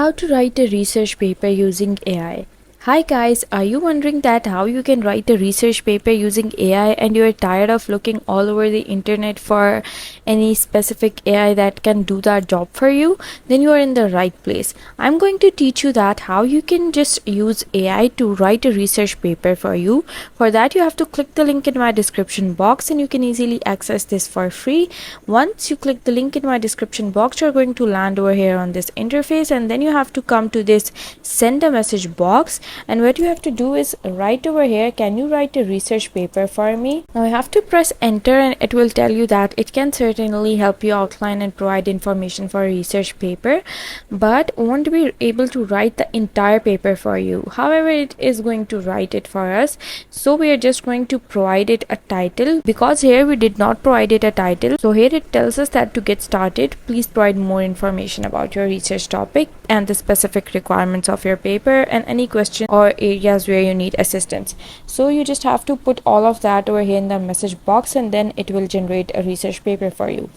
How to write a research paper using AI. Hi guys, are you wondering that how you can write a research paper using AI and you're tired of looking all over the internet for any specific AI that can do that job for you? Then you are in the right place. I'm going to teach you that how you can just use AI to write a research paper for you. For that you have to click the link in my description box and you can easily access this for free. Once you click the link in my description box, you're going to land over here on this interface, and then you have to come to this send a message box. And what you have to do is write over here, can you write a research paper for me? Now you have to press enter and it will tell you that it can certainly help you outline and provide information for a research paper, but won't be able to write the entire paper for you. However, it is going to write it for us. So we are just going to provide it a title, because here we did not provide it a title. So here it tells us that to get started, please provide more information about your research topic and the specific requirements of your paper and any questions or areas where you need assistance. So you just have to put all of that over here in the message box, and then it will generate a research paper for you.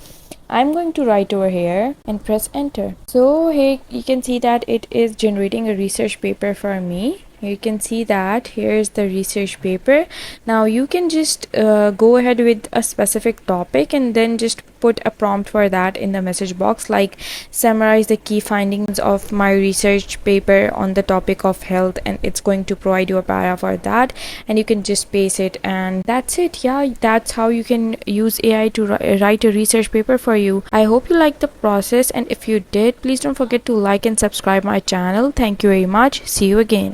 I'm going to write over here and press enter. So here you can see that it is generating a research paper for me. You can see that here's the research paper. Now you can just go ahead with a specific topic and then just put a prompt for that in the message box, like summarize the key findings of my research paper on the topic of health, and it's going to provide you a paragraph for that, and you can just paste it, and that's it. Yeah, that's how you can use AI to write a research paper for you. I hope you liked the process, and if you did, please don't forget to like and subscribe my channel. Thank you very much. See you again.